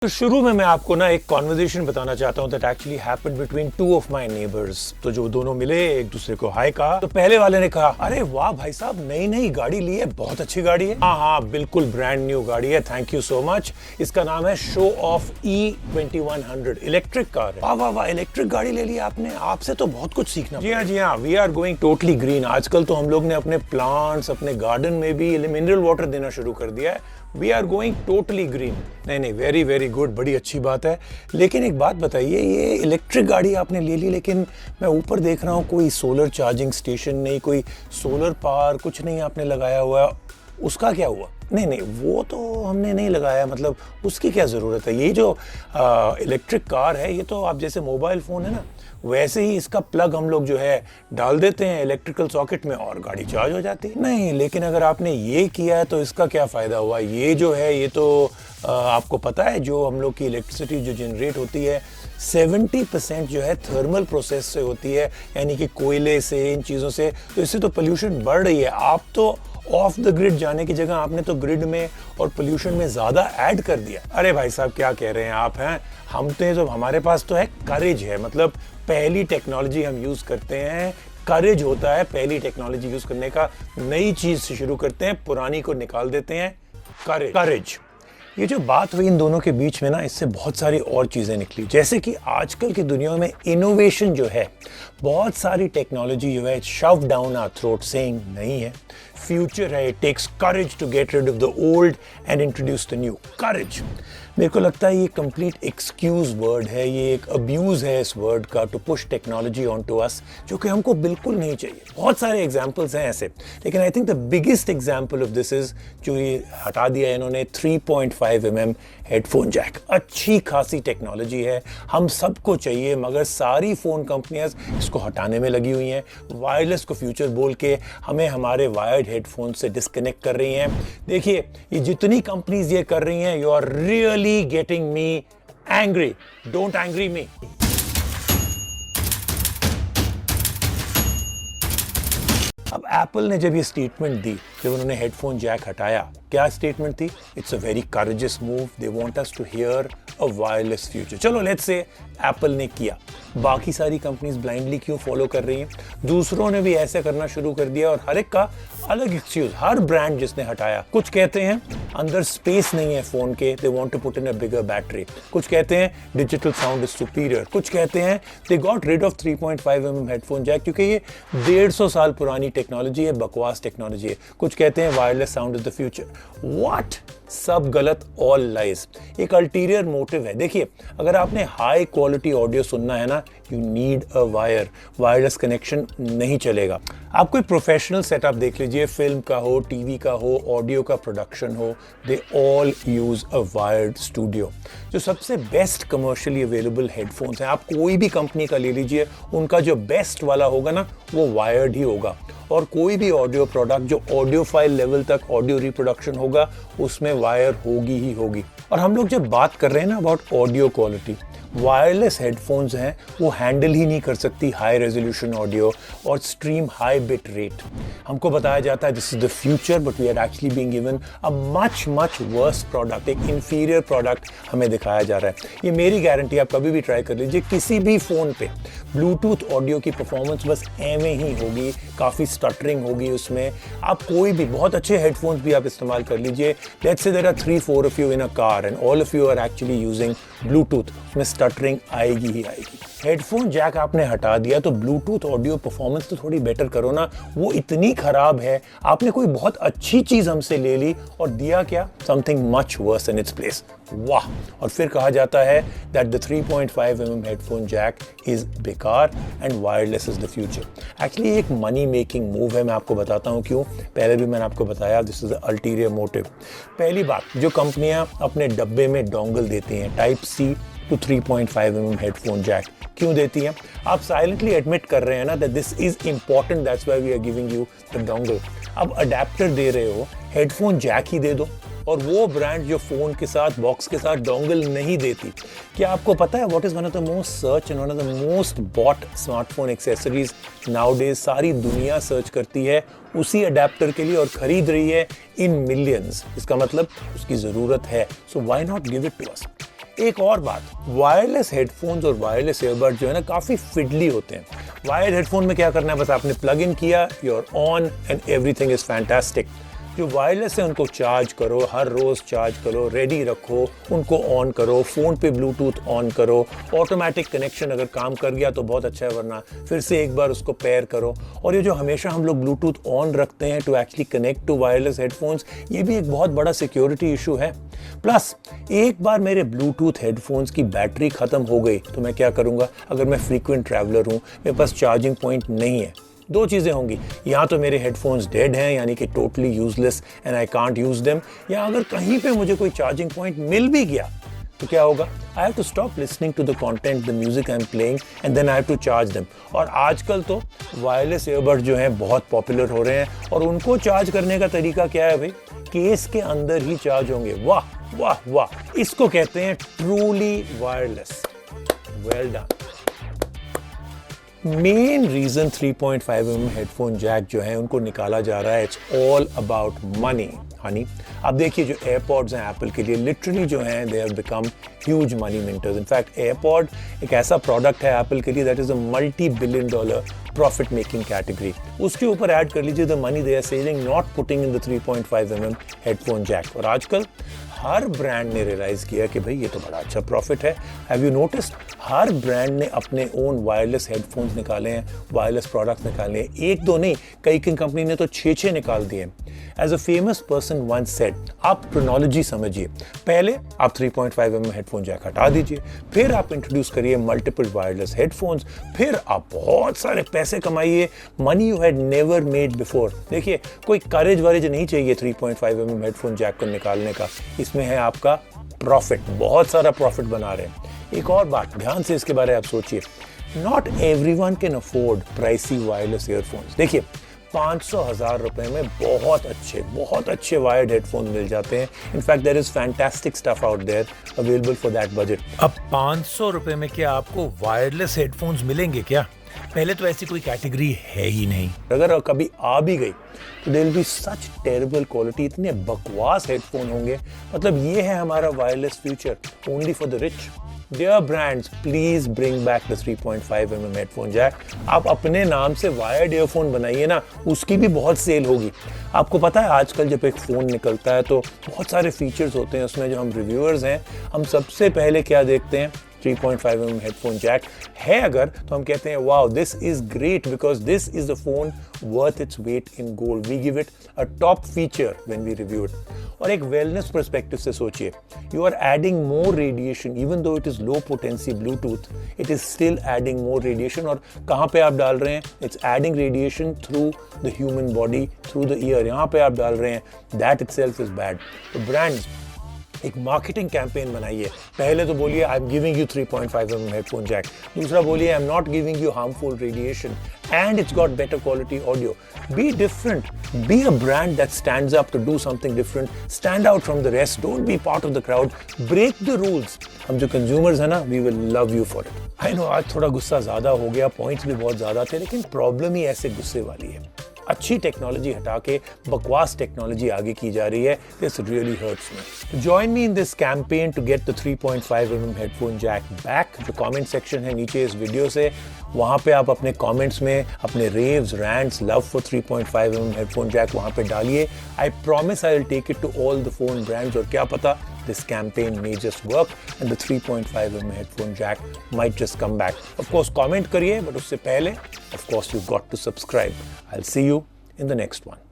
तो शुरू में मैं आपको ना एक कॉन्वर्जेशन बताना चाहता हूँ that actually happened between two of my neighbours. तो जो दोनों मिले, एक दूसरे को हाय कहा। तो पहले वाले ने कहा, अरे वाह भाई साहब, नई नई गाड़ी ली है, बहुत अच्छी गाड़ी है। हाँ हाँ, बिल्कुल ब्रांड न्यू गाड़ी है, थैंक यू सो मच। इसका नाम है show off E2100, electric car है। वाह वाह वाह, इलेक्ट्रिक गाड़ी ले ली आपने, आपसे तो बहुत कुछ सीखना। जी हाँ, we are going totally green. आजकल तो हम लोग ने अपने प्लांट्स, अपने गार्डन में भी मिनरल वाटर देना शुरू कर दिया है। We are going totally green. नहीं, वेरी वेरी गुड, बड़ी अच्छी बात है। लेकिन एक बात बताइए, ये इलेक्ट्रिक गाड़ी आपने ले ली, लेकिन मैं ऊपर देख रहा हूँ कोई सोलर चार्जिंग स्टेशन नहीं, कोई सोलर पावर कुछ नहीं आपने लगाया हुआ, उसका क्या हुआ? नहीं, वो तो हमने नहीं लगाया, मतलब उसकी क्या ज़रूरत है? ये जो इलेक्ट्रिक कार है, ये तो आप जैसे मोबाइल फ़ोन है ना, वैसे ही इसका प्लग हम लोग जो है डाल देते हैं इलेक्ट्रिकल सॉकेट में और गाड़ी चार्ज हो जाती है। नहीं, लेकिन अगर आपने ये किया है तो इसका क्या फ़ायदा हुआ? ये जो है, ये तो आपको पता है, जो हम लोग की इलेक्ट्रिसिटी जो जनरेट होती है 70% जो है थर्मल प्रोसेस से होती है, यानी कि कोयले से, इन चीज़ों से। तो इससे तो पोल्यूशन बढ़ रही है। आप तो ऑफ द ग्रिड जाने की जगह आपने तो ग्रिड में और पोल्यूशन में ज्यादा ऐड कर दिया। अरे भाई साहब, क्या कह रहे हैं आप? हैं हम तो हमारे पास तो है करेज है, मतलब पहली टेक्नोलॉजी हम यूज करते हैं। करेज होता है पहली टेक्नोलॉजी यूज करने का, नई चीज से शुरू करते हैं, पुरानी को निकाल देते हैं। करेज। ये जो बात हुई इन दोनों के बीच में ना, इससे बहुत सारी और चीज़ें निकली, जैसे कि आजकल की दुनिया में इनोवेशन जो है, बहुत सारी टेक्नोलॉजी जो है शव डाउन आवर थ्रोट सेइंग नहीं है, फ्यूचर है, it takes courage to get rid of the old and introduce the new. Courage, मेरे को लगता है ये कंप्लीट एक्सक्यूज वर्ड है, ये एक अब्यूज है इस वर्ड का, to push technology on to us, जो कि हमको बिल्कुल नहीं चाहिए। बहुत सारे एग्जाम्पल्स हैं ऐसे, लेकिन I think the biggest example of this is जो ये हटा दिया इन्होंने 3.5mm हेडफोन जैक। अच्छी खासी टेक्नोलॉजी है, हम सबको चाहिए, मगर सारी फोन कंपनियां इसको हटाने में लगी हुई हैं। वायरलेस को फ्यूचर बोल के हमें हमारे वायर्ड हेडफोन से डिस्कनेक्ट कर रही हैं। देखिए, ये जितनी कंपनीज ये कर रही हैं, you are really getting me angry. Don't angry me. अब एप्पल ने जब ये स्टेटमेंट दी, जब उन्होंने हेडफोन जैक हटाया, क्या स्टेटमेंट थी? It's a very courageous move, they want us to hear a wireless future. चलो लेट्स से एप्पल ने किया, बाकी सारी कंपनीज ब्लाइंडली क्यों फॉलो कर रही हैं? दूसरों ने भी ऐसे करना शुरू कर दिया, और हर एक का अलग एक्सक्यूज। हर ब्रांड जिसने हटाया, कुछ कहते हैं अंदर स्पेस नहीं है फोन के, they want to put in a bigger battery. कुछ कहते हैं डिजिटल साउंड इज सुपीरियर। कुछ कहते हैं they got rid of 3.5mm headphone jack क्योंकि ये 150 साल पुरानी टेक्नोलॉजी है, बकवास टेक्नोलॉजी है। कुछ कहते हैं wireless sound is the future. What? सब गलत, ऑल लाइज। एक अल्टीरियर मोटिव है। देखिए, अगर आपने हाई क्वालिटी ऑडियो सुनना है ना, you need a wire. Wireless connection नहीं चलेगा। आप कोई प्रोफेशनल सेटअप देख लीजिए, फिल्म का हो, टीवी का हो, ऑडियो का प्रोडक्शन हो, they all use a wired studio. जो सबसे बेस्ट कमर्शियली अवेलेबल हेडफोन्स हैं, आप कोई भी कंपनी का ले लीजिए, उनका जो बेस्ट वाला होगा ना, वो वायर्ड ही होगा। और कोई भी ऑडियो प्रोडक्ट जो ऑडियो फाइल लेवल तक ऑडियो रिप्रोडक्शन होगा, उसमें वायर होगी ही होगी। और हम लोग जब बात कर रहे हैं ना about audio quality, wireless headphones हैं, वो हैंडल ही नहीं कर सकती हाई रेजोल्यूशन ऑडियो और स्ट्रीम हाई बिट रेट। हमको बताया जाता है this is the future, but we are actually being given a much worse product, एक इंफीरियर प्रोडक्ट हमें दिखाया जा रहा है। ये मेरी गारंटी, आप कभी भी ट्राई कर लीजिए, किसी भी फोन पे ब्लूटूथ ऑडियो की परफॉर्मेंस बस एवं ही होगी, काफ़ी स्टटरिंग होगी उसमें। आप कोई भी बहुत अच्छे हेडफोन्स भी आप इस्तेमाल कर लीजिए, let's say there are 3-4 of you in a car and all of you are actually using Bluetooth, उसमें स्टटरिंग आएगी ही आएगी। हेडफोन जैक आपने हटा दिया तो ब्लूटूथ ऑडियो परफॉर्मेंस तो थोड़ी बेटर करो ना, वो इतनी खराब है। आपने कोई बहुत अच्छी चीज हमसे ले ली और दिया क्या? Something much worse in its place. वाह! और फिर कहा जाता है that the 3.5mm headphone jack is बेकार and wireless is the future. Actually एक मनी मेकिंग मूव है, मैं आपको बताता हूँ क्यों। पहले भी मैंने आपको बताया, this is the ulterior motive. पहली बात, जो कंपनियां अपने डब्बे में डोंगल देती हैं, type C to 3.5mm headphone jack क्यों देती हैं? आप साइलेंटली एडमिट कर रहे हैं ना that this is important, that's why we are giving you the dongle. अब अडेप्टर दे रहे हो, हेडफोन जैक ही दे दो। और वो ब्रांड जो फोन के साथ, बॉक्स के साथ डोंगल नहीं देती, क्या आपको पता है what is one of the most search and one of the most bought smartphone accessories nowadays? सारी दुनिया सर्च करती है उसी अडेप्टर के लिए और खरीद रही है इन मिलियंस। इसका मतलब उसकी जरूरत है, so why not give it to us? एक और बात, वायरलेस हेडफोन्स और वायरलेस ईयरबड जो है ना काफी फिडली होते हैं। वायर्ड हेडफोन में क्या करना है, बस आपने प्लग इन किया, you're on and everything is fantastic. जो वायरलेस है उनको चार्ज करो, हर रोज चार्ज करो, रेडी रखो, उनको ऑन करो, फोन पे ब्लूटूथ ऑन करो, ऑटोमेटिक कनेक्शन अगर काम कर गया तो बहुत अच्छा है, वरना फिर से एक बार उसको पेयर करो। और ये जो हमेशा हम लोग ब्लूटूथ ऑन रखते हैं to actually connect to wireless headphones, ये भी एक बहुत बड़ा सिक्योरिटी इशू है। प्लस एक बार मेरे ब्लूटूथ हेडफोन्स की बैटरी खत्म हो गई तो मैं क्या करूंगा, अगर मैं फ्रीक्वेंट ट्रैवलर हूं, मेरे पास चार्जिंग पॉइंट नहीं है, दो चीजें होंगी, या तो मेरे हेडफोन्स डेड हैं यानी कि totally useless and I can't use them, या अगर कहीं पे मुझे कोई चार्जिंग पॉइंट मिल भी गया तो क्या होगा, I have to stop listening to the content, the music I am playing and then I have to charge them. और आजकल तो वायरलेस ईयरबड जो हैं बहुत पॉपुलर हो रहे हैं, और उनको चार्ज करने का तरीका क्या है भाई, केस के अंदर ही चार्ज होंगे। वाह वाह वाह, इसको कहते हैं truly wireless. Well done. Main reason 3.5mm headphone jack जो है उनको निकाला जा रहा है, it's all about money honey. अब देखिए जो एयरपॉड्स हैं एप्पल के लिए, लिटरली जो हैं they have become huge money minters. In fact AirPod एक ऐसा प्रोडक्ट है एप्पल के लिए that is a $multi-billion profit making category. उसके ऊपर ऐड कर लीजिए the money they are saving not putting in the 3.5mm headphone jack. और आजकल हर ब्रांड ने रियलाइज किया कि भाई ये तो बड़ा अच्छा प्रॉफिट है। Have you noticed, her brand ने अपने ओन वायरलेस हेडफोन्स निकाले हैं, वायरलेस प्रोडक्ट्स निकाले हैं, एक दो नहीं, कई कंपनी ने तो 6 निकाल दिए। As a famous person once said, आप क्रोनोलॉजी समझिए, पहले आप 3.5mm हेडफोन जैक हटा दीजिए, फिर आप इंट्रोड्यूस करिए मल्टीपल वायरलेस हेडफोन्स, फिर आप बहुत सारे पैसे कमाइए, money you had never made before. देखिए कोई करेज वरेज नहीं चाहिए 3.5mm हेडफोन जैक को निकालने का, इसमें है आपका प्रॉफिट, बहुत सारा प्रॉफिट बना रहे हैं। एक और बात, ध्यान से इसके बारे में आप सोचिए, not everyone can afford pricey wireless earphones. देखिए 500,000 रुपए में बहुत अच्छे वायर्ड हेडफोन मिल जाते हैं। In fact there is fantastic stuff out there available for that budget. अब 500 रुपए में क्या आपको वायरलेस हेडफोन्स मिलेंगे क्या? पहले तो ऐसी कोई कैटेगरी है ही नहीं। अगर कभी आ भी गई तो there will be such terrible quality, इतने बकवास हेडफोन होंगे। मतलब ये है हमारा wireless future, only for the rich. Dear brands, please bring back the 3.5mm headphone jack. आप अपने नाम से वायर्ड ईयरफोन बनाइए ना, उसकी भी बहुत सेल होगी। आपको पता है आजकल जब एक फ़ोन निकलता है तो बहुत सारे फीचर्स होते हैं उसमें, जो हम रिव्यूअर्स हैं हम सबसे पहले क्या देखते हैं, 3.5mm हेडफोन जैक है अगर तो हम कहते हैं wow this is great because this is the phone worth its weight in gold, we give it a top feature when we review it. और एक वेलनेस पर्सपेक्टिव से सोचिए, you are adding more radiation, even though it is low potency Bluetooth, it is still adding more radiation. और कहाँ पे आप डाल रहे हैं, it's adding radiation through the human body, through the ear, यहाँ पे आप डाल रहे हैं, दैट इटसेल्फ इज बैड। तो ब्रांड्स एक मार्केटिंग कैंपेन बनाइए, पहले तो बोलिए I am giving you 3.5mm headphone jack, दूसरा बोलिए I am not giving you harmful radiation and it's got better quality audio. Be different, be a brand that stands up to do something different, stand out from the rest, don't be part of the crowd, break the rules. हम जो consumers हैं ना, we will love you for it. I know आज थोड़ा गुस्सा ज़्यादा हो गया, points भी बहुत ज़्यादा थे, लेकिन प्रॉब्लम ही ऐसे गुस्से वाली है। अच्छी टेक्नोलॉजी हटा के बकवास टेक्नोलॉजी आगे की जा रही है, this really hurts me. Join me in this campaign to get the 3.5mm headphone jack back. जो कमेंट सेक्शन है नीचे इस वीडियो से, वहाँ पे आप अपने कमेंट्स में अपने raves, rants, love for 3.5mm headphone jack वहाँ पे डालिए। I promise I will take it to all the phone brands, और क्या पता this campaign may just work and the 3.5mm headphone jack might just come back. Of course comment करिए, but उससे पहले of course you've got to subscribe. I'll see you in the next one.